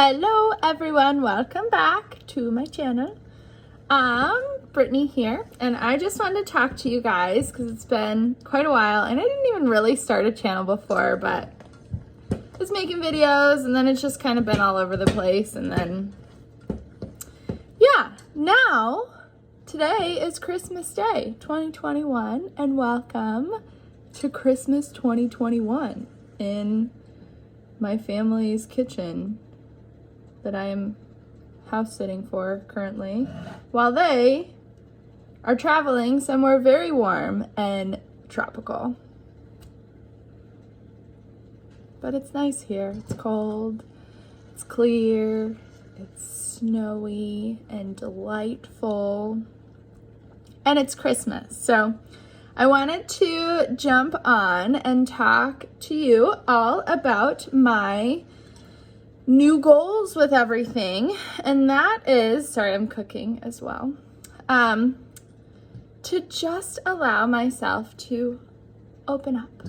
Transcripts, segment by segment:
Hello everyone, welcome back to my channel. Brittany here, and I just wanted to talk to you guys because it's been quite a while and I didn't even really start a channel before, but I was making videos and then it's just kind of been all over the place. And then now today is Christmas Day 2021, and welcome to Christmas 2021 in my family's kitchen that I am house sitting for currently, while they are traveling somewhere very warm and tropical. But it's nice here. It's cold, it's clear, it's snowy and delightful, and it's Christmas. So I wanted to jump on and talk to you all about my new goals with everything, and that is, sorry, I'm cooking as well, to just allow myself to open up.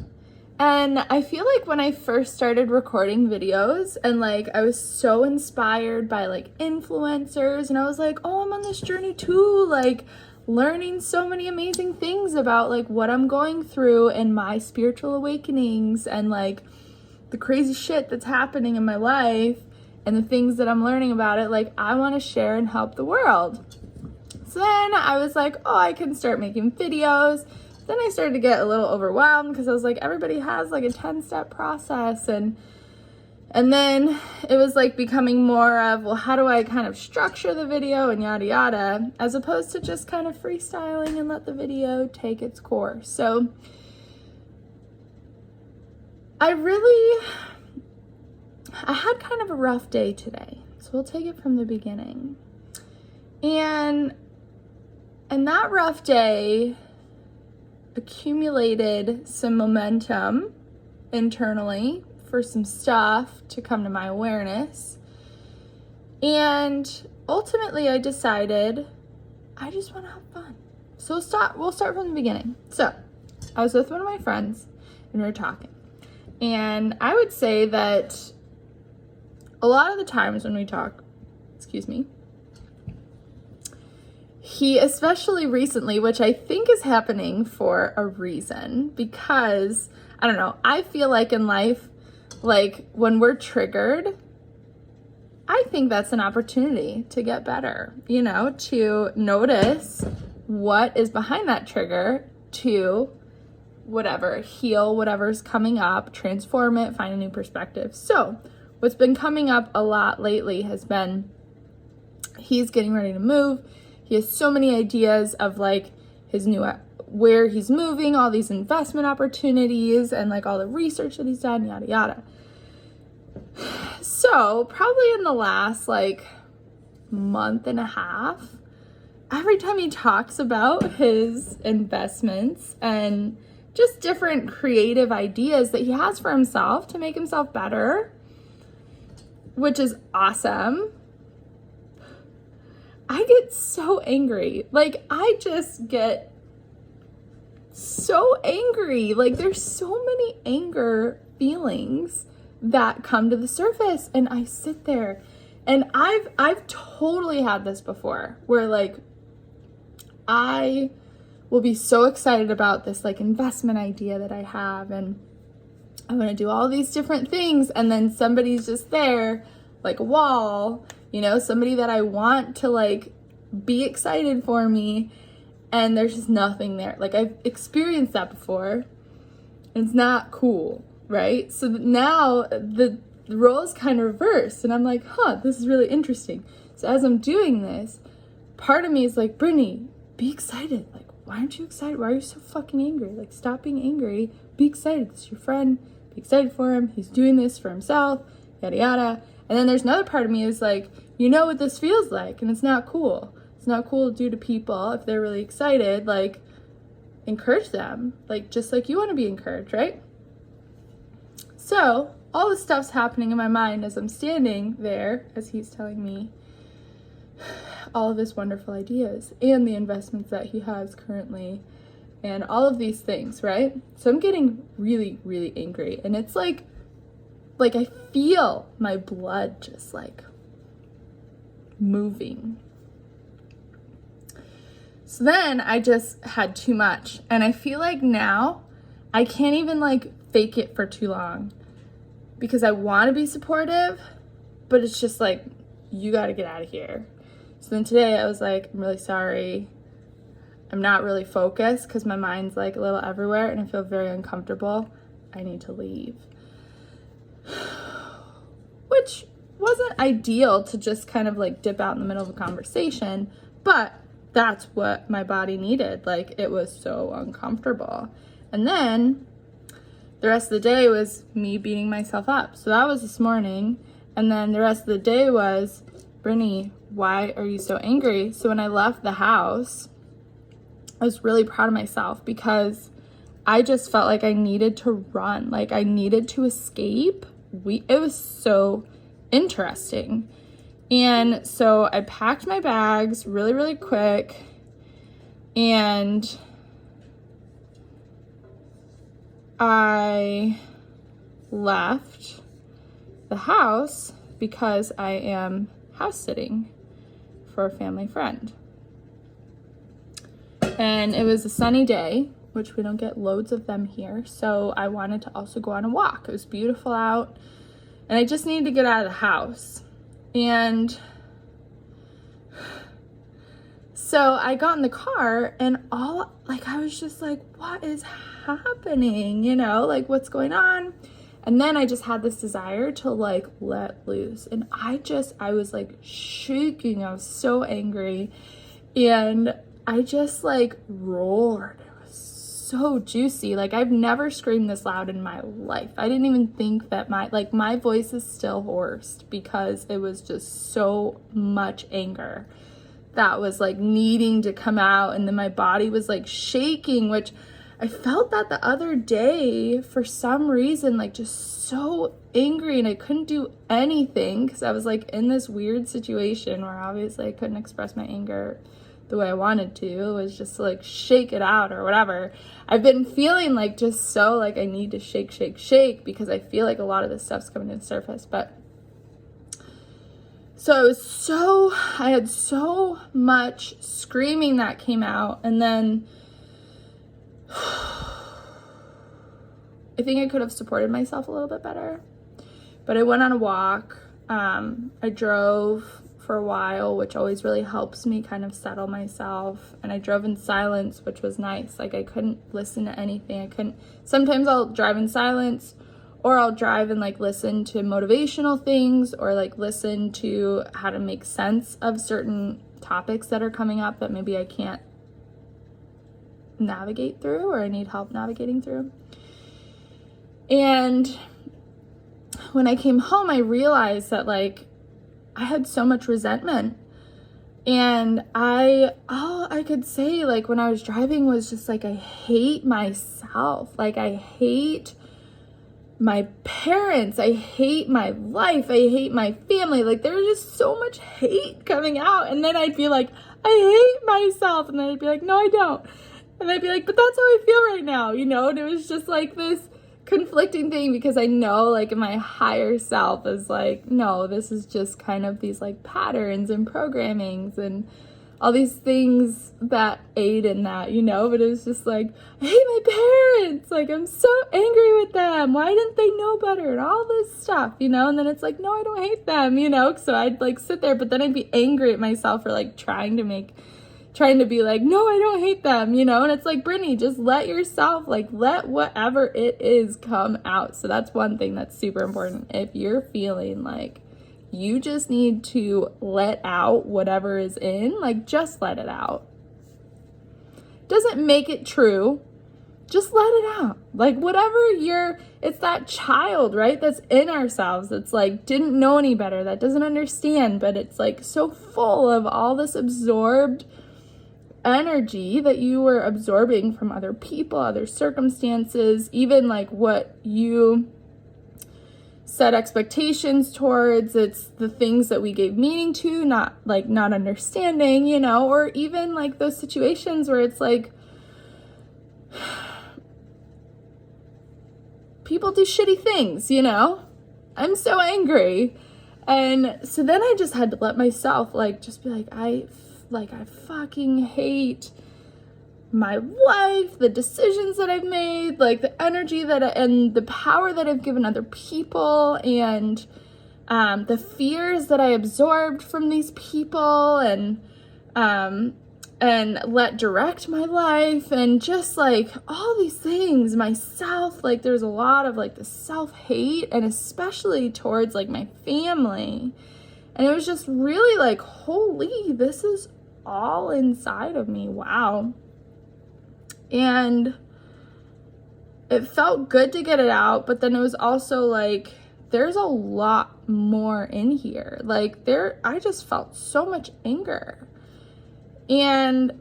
And I feel like when I first started recording videos and I was so inspired by influencers, and I was like, oh, I'm on this journey too, learning so many amazing things about what I'm going through and my spiritual awakenings and the crazy shit that's happening in my life and the things that I'm learning about it, I want to share and help the world. So then I was like, oh, I can start making videos. Then I started to get a little overwhelmed because I was like, everybody has a 10-step process, and then it was becoming more of, well, how do I kind of structure the video and yada yada, as opposed to just kind of freestyling and let the video take its course. So I had kind of a rough day today, so we'll take it from the beginning. And that rough day accumulated some momentum internally for some stuff to come to my awareness. And ultimately I decided I just want to have fun. So we'll start from the beginning. So I was with one of my friends and we were talking. And I would say that a lot of the times when we talk, he, especially recently, which I think is happening for a reason, because, I don't know, I feel like in life, when we're triggered, I think that's an opportunity to get better, to notice what is behind that trigger, to heal whatever's coming up, transform it, find a new perspective. So what's been coming up a lot lately has been, he's getting ready to move. He has so many ideas of his new, where he's moving, all these investment opportunities, and all the research that he's done, yada yada. So probably in the last month and a half, every time he talks about his investments and just different creative ideas that he has for himself to make himself better, which is awesome, I get so angry. I just get so angry. There's so many anger feelings that come to the surface, and I sit there, and I've totally had this before where I will be so excited about this investment idea that I have, and I want to do all these different things, and then somebody's just there a wall, somebody that I want to be excited for me, and there's just nothing there. I've experienced that before, and it's not cool, right? So now the roles kind of reversed, and I'm like, this is really interesting. So as I'm doing this, part of me is like, Brittany, be excited. Why aren't you excited? Why are you so fucking angry? Stop being angry. Be excited. It's your friend. Be excited for him. He's doing this for himself, yada yada. And then there's another part of me is you know what this feels like, and it's not cool. It's not cool to do to people if they're really excited. Encourage them, just like you want to be encouraged, right? So all this stuff's happening in my mind as I'm standing there, as he's telling me all of his wonderful ideas and the investments that he has currently and all of these things, right? So I'm getting really, really angry, and it's like I feel my blood just like moving. So then I just had too much, and I feel like now I can't even like fake it for too long because I want to be supportive, but it's just like, you got to get out of here. So then today I was like, I'm really sorry. I'm not really focused because my mind's like a little everywhere and I feel very uncomfortable. I need to leave. Which wasn't ideal to just kind of like dip out in the middle of a conversation, but that's what my body needed. Like, it was so uncomfortable. And then the rest of the day was me beating myself up. So that was this morning. And then the rest of the day was, Brittany, why are you so angry? So when I left the house, I was really proud of myself because I just felt like I needed to run. Like, I needed to escape. It was so interesting. And so I packed my bags really, really quick, and I left the house because I am house sitting for a family friend. And it was a sunny day, which we don't get loads of them here. So I wanted to also go on a walk. It was beautiful out, and I just needed to get out of the house. And so I got in the car, and I was just like, what is happening? You know, like, what's going on? And then I just had this desire to like let loose. And I was like shaking. I was so angry. And I just like roared. It was so juicy. Like, I've never screamed this loud in my life. I didn't even think that my voice is still hoarse because it was just so much anger that was like needing to come out. And then my body was like shaking, which I felt that the other day for some reason, like just so angry, and I couldn't do anything because I was like in this weird situation where obviously I couldn't express my anger the way I wanted to. It was just to like shake it out or whatever. I've been feeling like just so like I need to shake because I feel like a lot of this stuff's coming to the surface. But so I had so much screaming that came out, and then I think I could have supported myself a little bit better. But I went on a walk. I drove for a while, which always really helps me kind of settle myself. And I drove in silence, which was nice. Like, I couldn't listen to anything. Sometimes I'll drive in silence, or I'll drive and like listen to motivational things, or like listen to how to make sense of certain topics that are coming up that maybe I can't navigate through, or I need help navigating through. And when I came home, I realized that like I had so much resentment, and all I could say like when I was driving was just like, I hate myself. Like, I hate my parents. I hate my life. I hate my family. Like, there was just so much hate coming out. And then I'd be like, I hate myself. And then I'd be like, no, I don't. And I'd be like, but that's how I feel right now, you know? And it was just like this conflicting thing, because I know like my higher self is like, no, this is just kind of these like patterns and programmings and all these things that aid in that, you know? But it was just like, I hate my parents. Like, I'm so angry with them. Why didn't they know better? And all this stuff, you know? And then it's like, no, I don't hate them, you know? So I'd like sit there, but then I'd be angry at myself for like trying to be like, no, I don't hate them, you know? And it's like, Brittany, just let yourself, like, let whatever it is come out. So that's one thing that's super important. If you're feeling like you just need to let out whatever is in, like, just let it out. Doesn't make it true. Just let it out. Like, whatever it's that child, right? That's in ourselves. That's like, didn't know any better. That doesn't understand, but it's like so full of all this absorbed energy that you were absorbing from other people, other circumstances, even like what you set expectations towards. It's the things that we gave meaning to, not understanding, you know, or even like those situations where it's like people do shitty things, you know, I'm so angry. And so then I just had to let myself like just be like, I fucking hate my life, the decisions that I've made, like the energy and the power that I've given other people, and the fears that I absorbed from these people, and let direct my life, and just like all these things, myself, like there's a lot of like the self-hate, and especially towards like my family. And it was just really like, holy, this is all inside of me. Wow. And it felt good to get it out, but then it was also like, there's a lot more in here. Like I just felt so much anger. And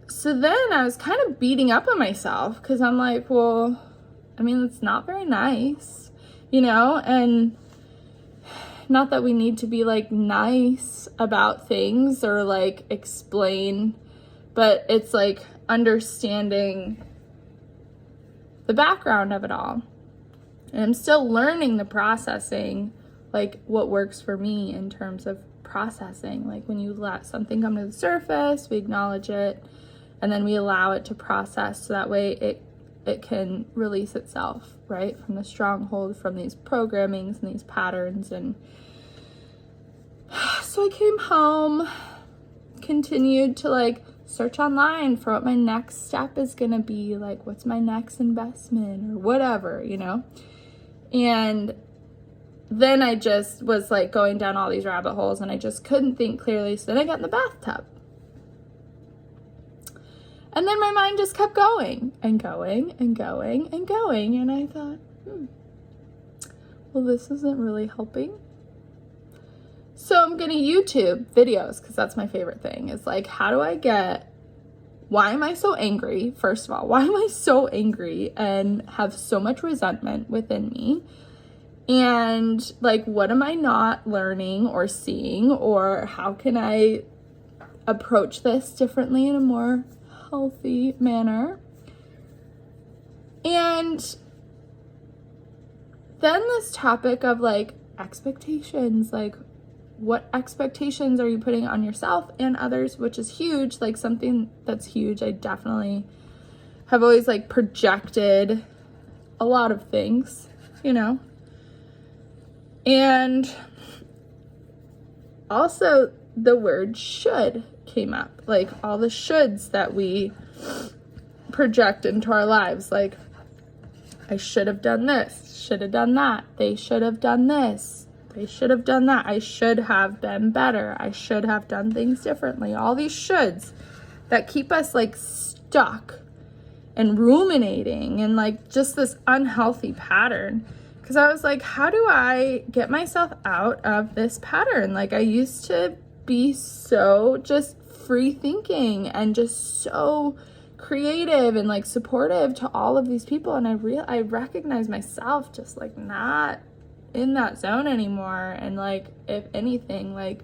so then I was kind of beating up on myself because I'm like, well, I mean, it's not very nice, and not that we need to be like nice about things or like explain, but it's like understanding the background of it all. And I'm still learning the processing, like what works for me in terms of processing. Like when you let something come to the surface, we acknowledge it, and then we allow it to process so that way it can release itself, right? From the stronghold, from these programmings and these patterns. And so I came home, continued to like search online for what my next step is gonna be, like what's my next investment or whatever, and then I just was like going down all these rabbit holes, and I just couldn't think clearly. So then I got in the bathtub, and then my mind just kept going and going and going and going, and I thought, well, this isn't really helping. So I'm gonna YouTube videos, because that's my favorite thing, is like, why am I so angry? First of all, why am I so angry and have so much resentment within me? And like, what am I not learning or seeing, or how can I approach this differently in a more healthy manner? And then this topic of like expectations, like what expectations are you putting on yourself and others, which is huge, like something that's huge. I definitely have always like projected a lot of things, and also the word should came up, like all the shoulds that we project into our lives, like I should have done this, should have done that, they should have done this, they should have done that, I should have been better, I should have done things differently. All these shoulds that keep us like stuck and ruminating and like just this unhealthy pattern. Because I was like, how do I get myself out of this pattern? Like I used to be so just free thinking and just so creative and like supportive to all of these people, and I recognize myself just like not in that zone anymore, and like if anything, like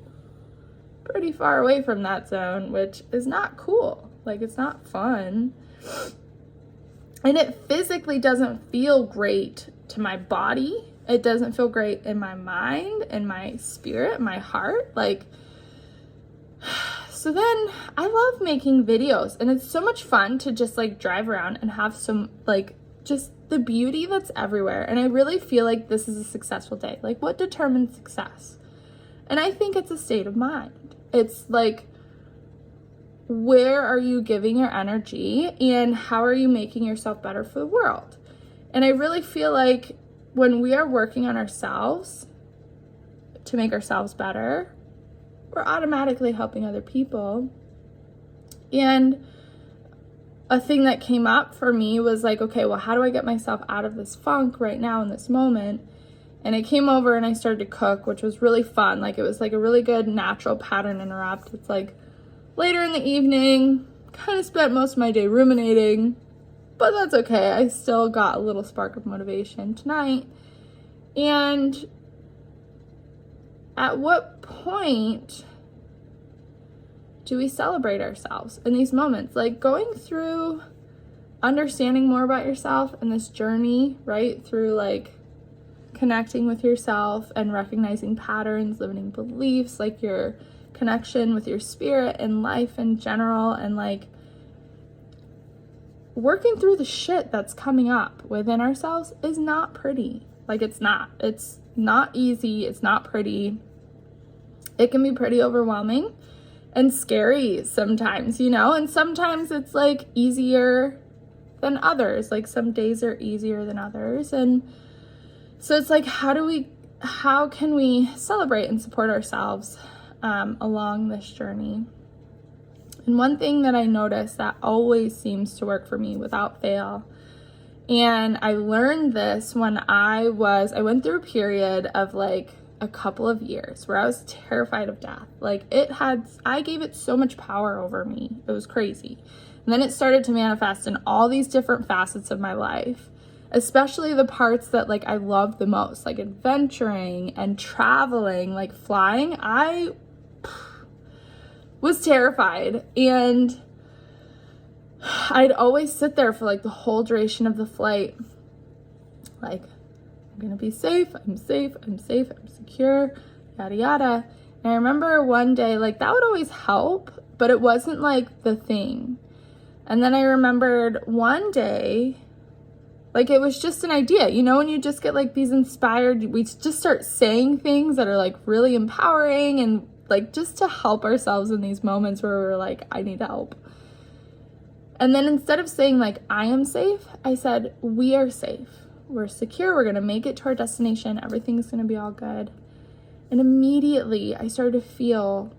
pretty far away from that zone, which is not cool. Like it's not fun, and it physically doesn't feel great to my body. It doesn't feel great in my mind and my spirit, my heart. Like, so then I love making videos, and it's so much fun to just like drive around and have some like just the beauty that's everywhere. And I really feel like this is a successful day. Like, what determines success? And I think it's a state of mind. It's like, where are you giving your energy, and how are you making yourself better for the world? And I really feel like when we are working on ourselves to make ourselves better, we're automatically helping other people. And a thing that came up for me was like, okay, well, how do I get myself out of this funk right now in this moment? And I came over and I started to cook, which was really fun. Like it was like a really good natural pattern interrupt. It's like later in the evening, kind of spent most of my day ruminating, but that's okay. I still got a little spark of motivation tonight. And at what point do we celebrate ourselves in these moments? Like going through understanding more about yourself and this journey, right? Through like connecting with yourself and recognizing patterns, limiting beliefs, like your connection with your spirit and life in general, and like working through the shit that's coming up within ourselves is not pretty. Like it's not easy. It's not pretty. It can be pretty overwhelming and scary sometimes, you know, and sometimes it's like easier than others. Like some days are easier than others. And so it's like, how can we celebrate and support ourselves along this journey? And one thing that I noticed that always seems to work for me without fail, and I learned this when I went through a period of like a couple of years where I was terrified of death. Like I gave it so much power over me. It was crazy. And then it started to manifest in all these different facets of my life, especially the parts that like I love the most, like adventuring and traveling, like flying. I was terrified, and I'd always sit there for like the whole duration of the flight, like, I'm gonna be safe, I'm secure, yada yada. And I remember one day, like, that would always help, but it wasn't like the thing. And then I remembered one day, like, it was just an idea, you know, when you just get like these inspired, we just start saying things that are like really empowering and like just to help ourselves in these moments where we're like, I need help. And then instead of saying like, I am safe, I said, we are safe. We're secure. We're going to make it to our destination. Everything's going to be all good. And immediately I started to feel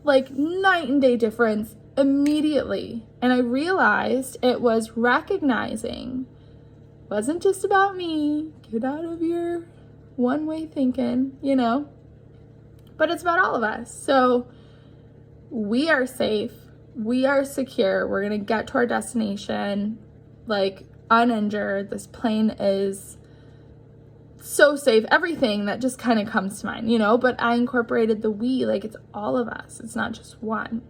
like night and day difference immediately. And I realized it was recognizing, it wasn't just about me. Get out of your one-way thinking, you know, but it's about all of us. So we are safe. We are secure. We're going to get to our destination like uninjured. This plane is so safe. Everything that just kind of comes to mind, you know, but I incorporated the we, like it's all of us. It's not just one.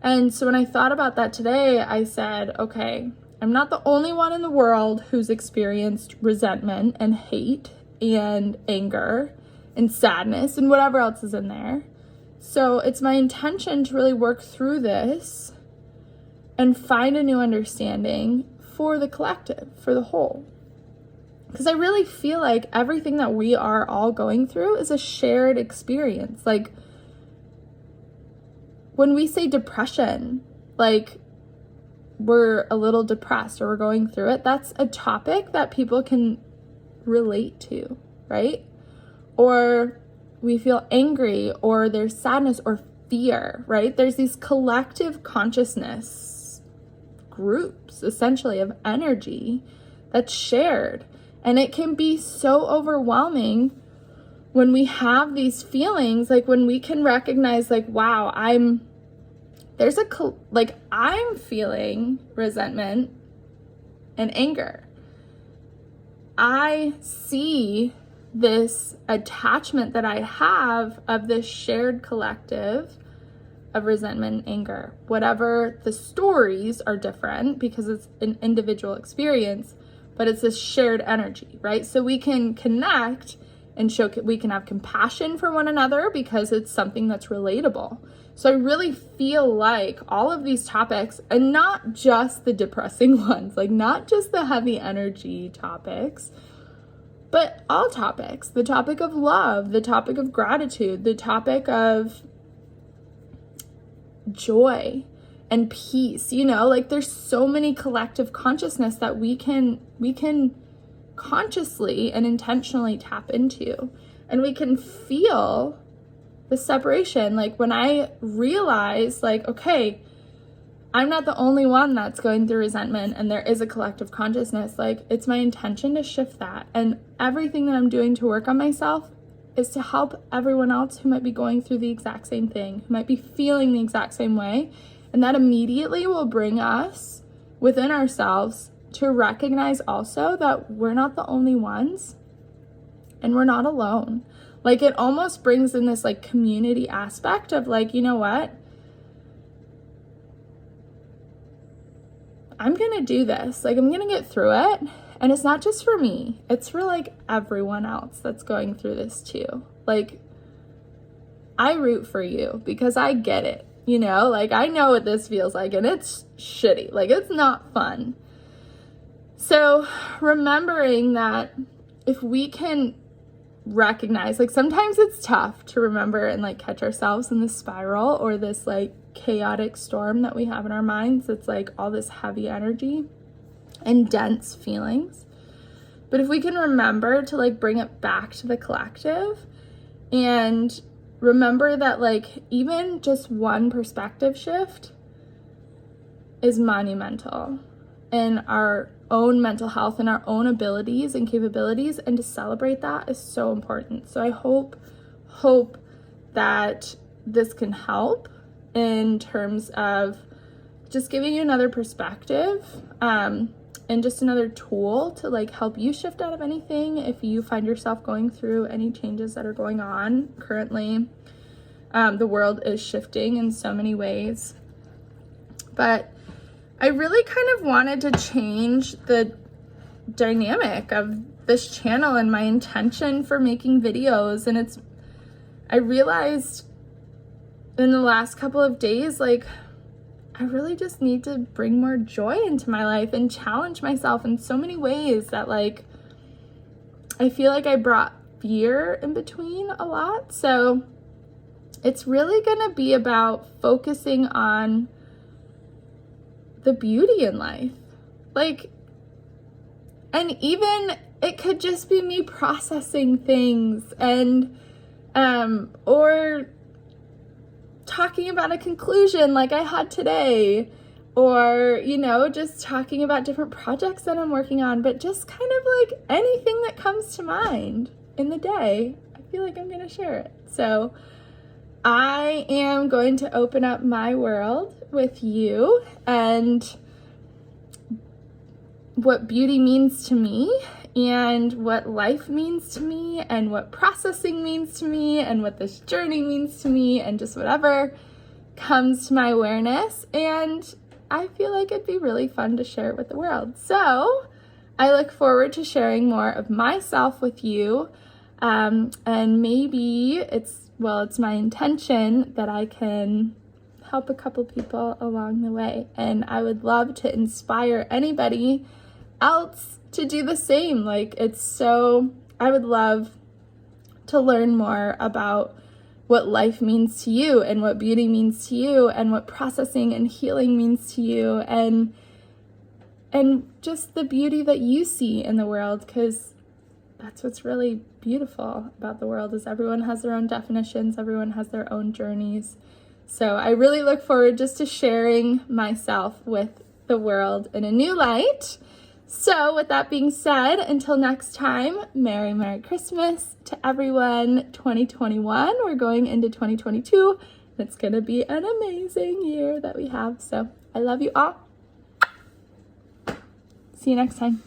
And so when I thought about that today, I said, okay, I'm not the only one in the world who's experienced resentment and hate and anger and sadness and whatever else is in there. So it's my intention to really work through this and find a new understanding for the collective, for the whole. Because I really feel like everything that we are all going through is a shared experience. Like when we say depression, like we're a little depressed or we're going through it, that's a topic that people can relate to, right? Or we feel angry, or there's sadness or fear, right? There's these collective consciousness groups, essentially, of energy that's shared. And it can be so overwhelming when we have these feelings, like when we can recognize, like, wow, I'm feeling resentment and anger. I see this attachment that I have of this shared collective of resentment and anger. Whatever the stories are different because it's an individual experience, but it's this shared energy, right? So we can connect and we can have compassion for one another because it's something that's relatable. So I really feel like all of these topics, and not just the depressing ones, like not just the heavy energy topics, but all topics, the topic of love, the topic of gratitude, the topic of joy and peace, you know, like there's so many collective consciousness that we can consciously and intentionally tap into, and we can feel the separation. Like when I realize, like, okay, I'm not the only one that's going through resentment and there is a collective consciousness, like it's my intention to shift that. And everything that I'm doing to work on myself is to help everyone else who might be going through the exact same thing, who might be feeling the exact same way. And that immediately will bring us within ourselves to recognize also that we're not the only ones and we're not alone. Like it almost brings in this like community aspect of like, you know what? I'm gonna do this. Like, I'm gonna get through it. And it's not just for me, it's for like everyone else that's going through this too. Like, I root for you because I get it, you know, like I know what this feels like, and it's shitty. Like, it's not fun. So remembering that if we can recognize, like, sometimes it's tough to remember and like catch ourselves in this spiral or this like chaotic storm that we have in our minds. It's like all this heavy energy and dense feelings. But if we can remember to like bring it back to the collective and remember that like even just one perspective shift is monumental in our own mental health and our own abilities and capabilities, and to celebrate that is so important. So I hope that this can help in terms of just giving you another perspective, and just another tool to like help you shift out of anything if you find yourself going through any changes that are going on currently. The world is shifting in so many ways, but I really kind of wanted to change the dynamic of this channel and my intention for making videos. And I realized in the last couple of days, like, I really just need to bring more joy into my life and challenge myself in so many ways that like I feel like I brought fear in between a lot. So it's really gonna be about focusing on the beauty in life. Like, and even it could just be me processing things and or talking about a conclusion like I had today, or, you know, just talking about different projects that I'm working on, but just kind of like anything that comes to mind in the day, I feel like I'm gonna share it. So I am going to open up my world with you and what beauty means to me, and what life means to me, and what processing means to me, and what this journey means to me, and just whatever comes to my awareness. And I feel like it'd be really fun to share it with the world. So I look forward to sharing more of myself with you. And maybe it's my intention that I can help a couple people along the way. And I would love to inspire anybody else to do the same. Like, I would love to learn more about what life means to you, and what beauty means to you, and what processing and healing means to you, and just the beauty that you see in the world, because that's what's really beautiful about the world, is everyone has their own definitions, everyone has their own journeys. So I really look forward just to sharing myself with the world in a new light. So with that being said, until next time, Merry Christmas to everyone. 2021, we're going into 2022. It's going to be an amazing year that we have. So I love you all. See you next time.